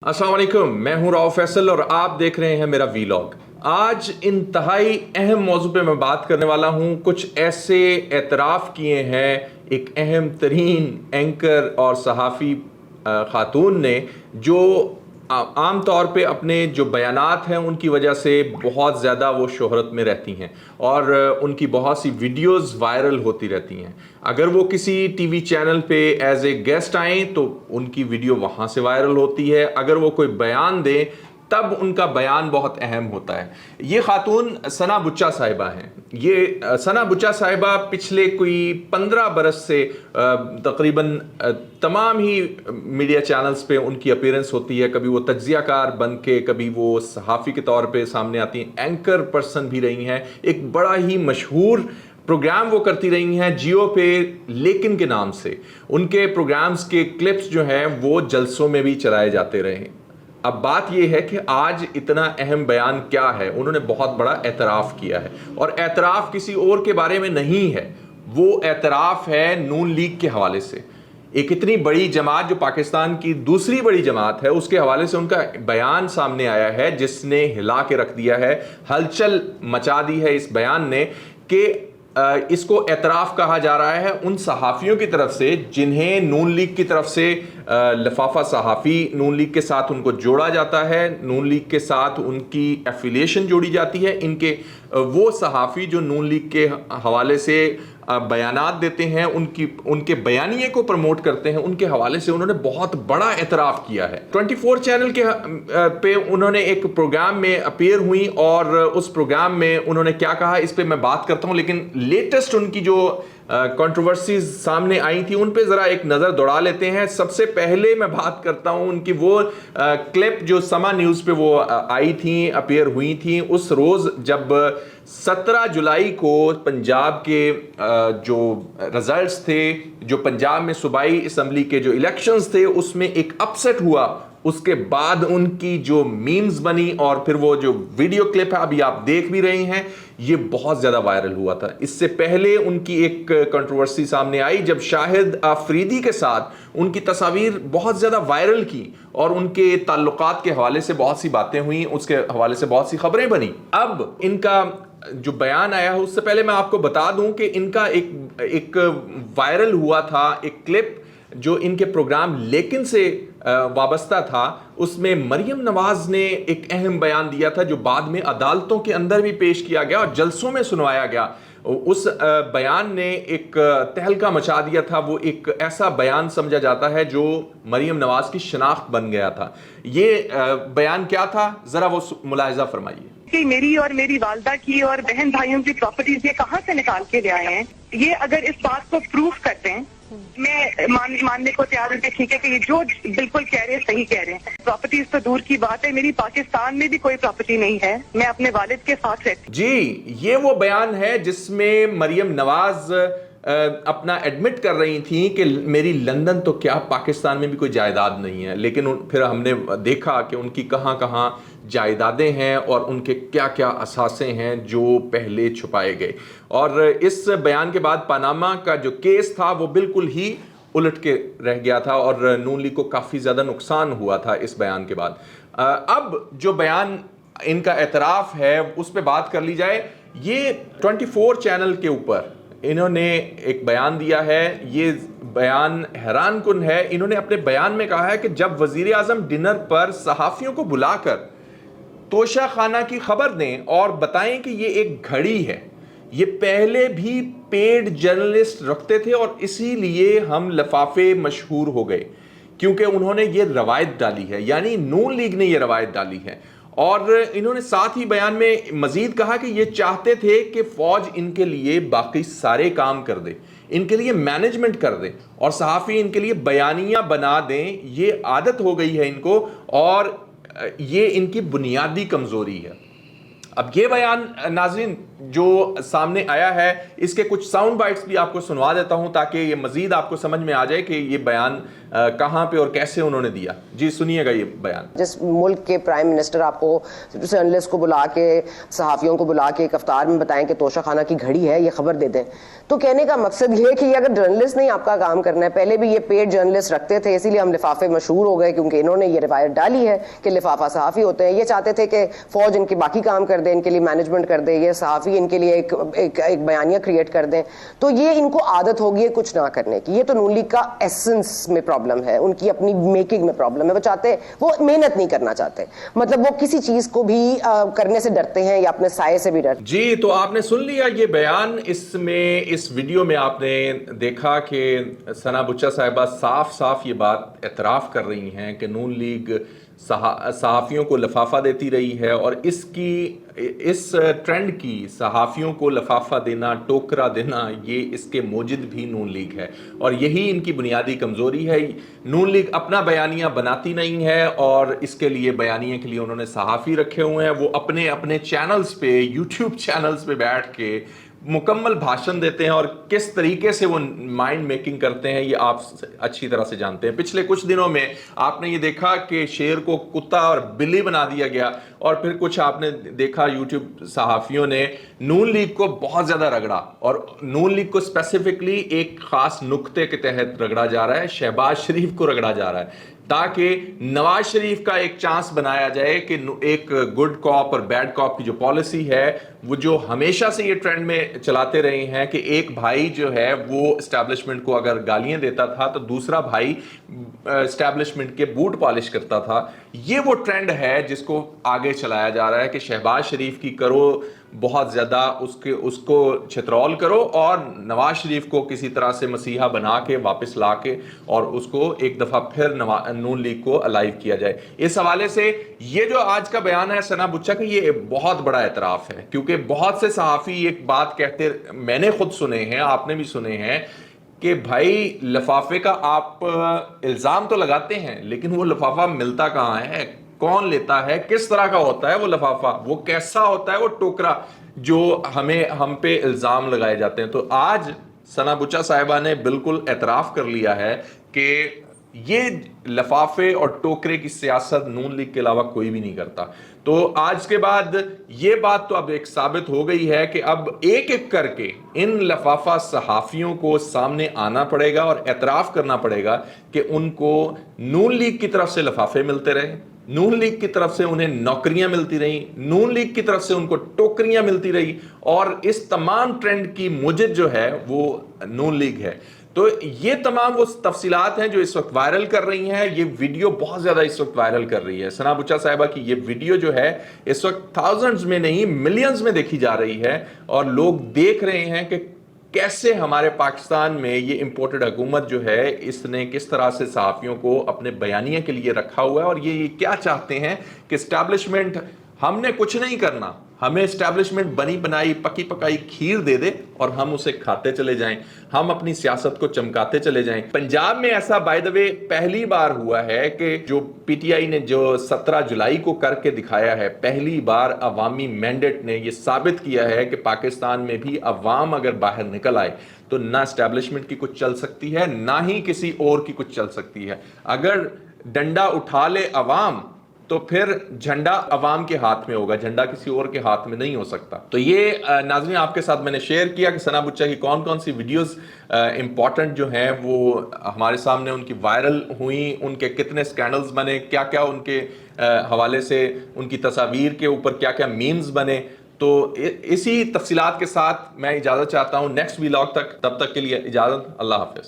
अस्सलाम वालेकुम, मैं हूं राव फैसल और आप देख रहे हैं मेरा वीलॉग। आज इंतहाई अहम मौजू पे मैं बात करने वाला हूं। कुछ ऐसे एतराफ़ किए हैं एक अहम तरीन एंकर और सहाफ़ी ख़ातून ने, जो आम तौर पे अपने जो बयानात हैं उनकी वजह से बहुत ज़्यादा वो शोहरत में रहती हैं और उनकी बहुत सी वीडियोस वायरल होती रहती हैं। अगर वो किसी टीवी चैनल पे एज ए गेस्ट आएँ तो उनकी वीडियो वहाँ से वायरल होती है। अगर वो कोई बयान दें तब उनका बयान बहुत अहम होता है। ये ख़ातून सना बुच्चा साहिबा हैं। ये सना बुच्चा साहिबा पिछले कोई 15 बरस से तकरीबन तमाम ही मीडिया चैनल्स पे उनकी अपीयरेंस होती है। कभी वो तज्ज़ियाकार बन के, कभी वो सहाफ़ी के तौर पे सामने आती हैं, एंकर पर्सन भी रही हैं। एक बड़ा ही मशहूर प्रोग्राम वो करती रही हैं जियो पे लेकिन के नाम से। उनके प्रोग्राम्स के क्लिप्स जो हैं वो जलसों में भी चलाए जाते रहे। अब बात यह है कि आज इतना अहम बयान क्या है। उन्होंने बहुत बड़ा एतराफ़ किया है और एतराफ़ किसी और के बारे में नहीं है, वो एतराफ़ है नून लीग के हवाले से। एक इतनी बड़ी जमात जो पाकिस्तान की दूसरी बड़ी जमात है, उसके हवाले से उनका बयान सामने आया है जिसने हिला के रख दिया है, हलचल मचा दी है इस बयान ने कि इसको एतराफ़ कहा जा रहा है उन सहाफ़ियों की तरफ से जिन्हें नून लीग की तरफ से लफाफा सहाफ़ी नून लीग के साथ उनको जोड़ा जाता है, नून लीग के साथ उनकी एफिलिएशन जोड़ी जाती है। इनके वो सहाफ़ी जो नून लीग के हवाले से बयानात देते हैं, उनके बयानिए को प्रमोट करते हैं, उनके हवाले से उन्होंने बहुत बड़ा एतराफ़ किया है। 24 चैनल के पे उन्होंने एक प्रोग्राम में अपीयर हुई और उस प्रोग्राम में उन्होंने क्या कहा इस पे मैं बात करता हूँ, लेकिन लेटेस्ट उनकी जो कंट्रोवर्सीज सामने आई थी उन पे ज़रा एक नज़र दौड़ा लेते हैं। सबसे पहले मैं बात करता हूँ उनकी वो क्लिप जो समा न्यूज़ पे वो आई थी, अपीयर हुई थी उस रोज़ जब 17 जुलाई को पंजाब के जो रिजल्ट्स थे, जो पंजाब में सूबाई असम्बली के जो इलेक्शंस थे उसमें एक अपसेट हुआ। उसके बाद उनकी जो मीम्स बनी और फिर वो जो वीडियो क्लिप है अभी आप देख भी रही हैं, ये बहुत ज़्यादा वायरल हुआ था। इससे पहले उनकी एक कंट्रोवर्सी सामने आई जब शाहिद आफरीदी के साथ उनकी तस्वीर बहुत ज़्यादा वायरल की और उनके ताल्लुकात के हवाले से बहुत सी बातें हुई, उसके हवाले से बहुत सी खबरें बनी। अब इनका जो बयान आया है उससे पहले मैं आपको बता दूं कि इनका एक वायरल हुआ था एक क्लिप जो इनके प्रोग्राम लेकिन से वाबस्ता था। उसमें मरियम नवाज ने एक अहम बयान दिया था जो बाद में अदालतों के अंदर भी पेश किया गया और जलसों में सुनवाया गया। उस बयान ने एक तहलका मचा दिया था। वो एक ऐसा बयान समझा जाता है जो मरियम नवाज की शनाख्त बन गया था। ये बयान क्या था, जरा वो मुलाहिजा फरमाइए। कि मेरी और मेरी वालदा की और बहन भाइयों की प्रॉपर्टीज ये कहाँ से निकाल के ले आए हैं। ये अगर इस बात को प्रूफ करते हैं, मैं मानने को तैयार हूँ कि ठीक है कि ये जो बिल्कुल कह रहे हैं सही कह रहे हैं। प्रॉपर्टीज तो दूर की बात है, मेरी पाकिस्तान में भी कोई प्रॉपर्टी नहीं है, मैं अपने वालिद के साथ रहती। जी, ये वो बयान है जिसमें मरियम नवाज अपना एडमिट कर रही थी कि मेरी लंदन तो क्या पाकिस्तान में भी कोई जायदाद नहीं है। लेकिन फिर हमने देखा कि उनकी कहाँ कहाँ जायदादें हैं और उनके क्या क्या असासे हैं जो पहले छुपाए गए। और इस बयान के बाद पनामा का जो केस था वो बिल्कुल ही उलट के रह गया था और नून लीग को काफ़ी ज़्यादा नुकसान हुआ था इस बयान के बाद। अब जो बयान इनका एतराफ़ है उस पर बात कर ली जाए। ये 24 चैनल के ऊपर इन्होंने एक बयान दिया है। ये बयान हैरान कुन है। इन्होंने अपने बयान में कहा है कि जब वज़ीर आज़म डिनर पर सहाफ़ियों को बुलाकर तोशा खाना की खबर दें और बताएं कि ये एक घड़ी है। ये पहले भी पेड जर्नलिस्ट रखते थे और इसीलिए हम लफाफे मशहूर हो गए क्योंकि उन्होंने ये रवायत डाली है, यानी नून लीग ने ये रवायत डाली है। और इन्होंने साथ ही बयान में मजीद कहा कि ये चाहते थे कि फौज इनके लिए बाकी सारे काम कर दे, इनके लिए मैनेजमेंट कर दे और सहाफ़ी इनके लिए बयानियाँ बना दें। ये आदत हो गई है इनको और ये इनकी बुनियादी कमज़ोरी है। अब ये बयान नाज़रीन जो सामने आया है, इसके कुछ साउंड बाइट्स भी आपको सुनवा देता हूं ताकि ये मज़ीद आपको समझ में आ जाए कि ये बयान کہاں پہ اور کیسے انہوں نے دیا. جی سنیے گا یہ بیان. جس ملک کے پرائم منسٹر آپ کو جرنلسٹ کو بلا کے, صحافیوں کو بلا کے ایک افطار میں بتائیں کہ توشہ خانہ کی گھڑی ہے, یہ خبر دے دیں, تو کہنے کا مقصد یہ ہے کہ اگر جرنلسٹ نہیں آپ کا کام کرنا ہے, پہلے بھی یہ پیڈ جرنلسٹ رکھتے تھے, اسی لیے ہم لفافے مشہور ہو گئے کیونکہ انہوں نے یہ روایت ڈالی ہے کہ لفافہ صحافی ہوتے ہیں. یہ چاہتے تھے کہ فوج ان کے باقی کام کر دے, ان کے لیے مینجمنٹ کر دے, یہ صحافی ان کے لیے ایک بیانیہ کریٹ کر دیں. تو یہ ان کو عادت ہوگی ہے کچھ نہ کرنے کی. یہ تو نون لیگ کا ایسنس میں پرابلم ہے, ان کی اپنی میکنگ میں پرابلم ہے. وہ چاہتے, وہ محنت نہیں کرنا چاہتے, مطلب وہ کسی چیز کو بھی کرنے سے ڈرتے ہیں یا اپنے سائے سے بھی ڈرتے ہیں. جی تو آپ نے سن لیا یہ بیان. اس ویڈیو میں آپ نے دیکھا کہ ثنا بچہ صاحبہ صاف صاف یہ بات اعتراف کر رہی ہیں کہ نون لیگ صحافیوں کو لفافہ دیتی رہی ہے, اور اس ٹرینڈ کی صحافیوں کو لفافہ دینا, ٹوکرا دینا, یہ اس کے موجد بھی نون لیگ ہے, اور یہی ان کی بنیادی کمزوری ہے. نون لیگ اپنا بیانیہ بناتی نہیں ہے, اور اس کے لیے بیانیے کے لیے انہوں نے صحافی رکھے ہوئے ہیں. وہ اپنے چینلز پہ, یوٹیوب چینلز پہ بیٹھ کے مکمل بھاشن دیتے ہیں, اور کس طریقے سے وہ مائنڈ میکنگ کرتے ہیں یہ آپ اچھی طرح سے جانتے ہیں. پچھلے کچھ دنوں میں آپ نے یہ دیکھا کہ شیر کو کتا اور بلی بنا دیا گیا, اور پھر کچھ آپ نے دیکھا یوٹیوب صحافیوں نے نون لیگ کو بہت زیادہ رگڑا, اور نون لیگ کو اسپیسیفکلی ایک خاص نقطے کے تحت رگڑا جا رہا ہے, شہباز شریف کو رگڑا جا رہا ہے, تاکہ نواز شریف کا ایک چانس بنایا جائے کہ ایک گڈ کاپ اور بیڈ کاپ کی جو پالیسی ہے, وہ جو ہمیشہ سے یہ ٹرینڈ میں چلاتے رہے ہیں کہ ایک بھائی جو ہے وہ اسٹیبلشمنٹ کو اگر گالیاں دیتا تھا تو دوسرا بھائی اسٹیبلشمنٹ کے بوٹ پالش کرتا تھا. یہ وہ ٹرینڈ ہے جس کو آگے چلایا جا رہا ہے کہ شہباز شریف کی کرو بہت زیادہ, اس کو چھترول کرو, اور نواز شریف کو کسی طرح سے مسیحا بنا کے واپس لا کے اور اس کو ایک دفعہ پھر نون لیگ کو الائیو کیا جائے. اس حوالے سے یہ جو آج کا بیان ہے ثنا بچہ کا, یہ بہت بڑا اعتراف ہے, کیونکہ بہت سے صحافی ایک بات کہتے, میں نے خود سنے ہیں, آپ نے بھی سنے ہیں, کہ بھائی لفافے کا آپ الزام تو لگاتے ہیں, لیکن وہ لفافہ ملتا کہاں ہے, کون لیتا ہے, کس طرح کا ہوتا ہے وہ لفافہ, وہ کیسا ہوتا ہے وہ ٹوکرا جو ہم پہ الزام لگائے جاتے ہیں. تو آج ثنا بچہ صاحبہ نے بالکل اعتراف کر لیا ہے کہ یہ لفافے اور ٹوکرے کی سیاست نون لیگ کے علاوہ کوئی بھی نہیں کرتا. تو آج کے بعد یہ بات تو اب ایک ثابت ہو گئی ہے کہ اب ایک ایک کر کے ان لفافہ صحافیوں کو سامنے آنا پڑے گا اور اعتراف کرنا پڑے گا کہ ان کو نون لیگ کی طرف سے لفافے ملتے رہے, نون لیگ کی طرف سے انہیں نوکریاں ملتی رہی, نون لیگ کی طرف سے ان کو ٹوکریاں ملتی رہی, اور اس تمام ٹرینڈ کی موجد جو ہے وہ نون لیگ ہے. تو یہ تمام وہ تفصیلات ہیں جو اس وقت وائرل کر رہی ہیں. یہ ویڈیو بہت زیادہ اس وقت وائرل کر رہی ہے. ثنا بچہ صاحبہ کی یہ ویڈیو جو ہے اس وقت تھاؤزنڈز میں نہیں ملینز میں دیکھی جا رہی ہے, اور لوگ دیکھ رہے ہیں کہ کیسے ہمارے پاکستان میں یہ امپورٹڈ حکومت جو ہے اس نے کس طرح سے صحافیوں کو اپنے بیانیے کے لیے رکھا ہوا ہے, اور یہ کیا چاہتے ہیں کہ اسٹیبلشمنٹ, ہم نے کچھ نہیں کرنا, ہمیں اسٹیبلشمنٹ بنی بنائی پکی پکائی کھیر دے دے اور ہم اسے کھاتے چلے جائیں, ہم اپنی سیاست کو چمکاتے چلے جائیں. پنجاب میں ایسا بائی دا وے پہلی بار ہوا ہے کہ جو پی ٹی آئی نے جو 17 جولائی کو کر کے دکھایا ہے, پہلی بار عوامی مینڈیٹ نے یہ ثابت کیا ہے کہ پاکستان میں بھی عوام اگر باہر نکل آئے تو نہ اسٹیبلشمنٹ کی کچھ چل سکتی ہے, نہ ہی کسی اور کی کچھ چل سکتی ہے. اگر ڈنڈا اٹھا لے عوام تو پھر جھنڈا عوام کے ہاتھ میں ہوگا, جھنڈا کسی اور کے ہاتھ میں نہیں ہو سکتا. تو یہ ناظرین آپ کے ساتھ میں نے شیئر کیا کہ ثنا بچہ کی کون کون سی ویڈیوز امپورٹنٹ جو ہیں وہ ہمارے سامنے ان کی وائرل ہوئیں, ان کے کتنے سکینڈلز بنے, کیا کیا ان کے حوالے سے ان کی تصاویر کے اوپر کیا کیا میمز بنے. تو اسی تفصیلات کے ساتھ میں اجازت چاہتا ہوں نیکسٹ ویلاگ تک, تب تک کے لیے اجازت, اللہ حافظ.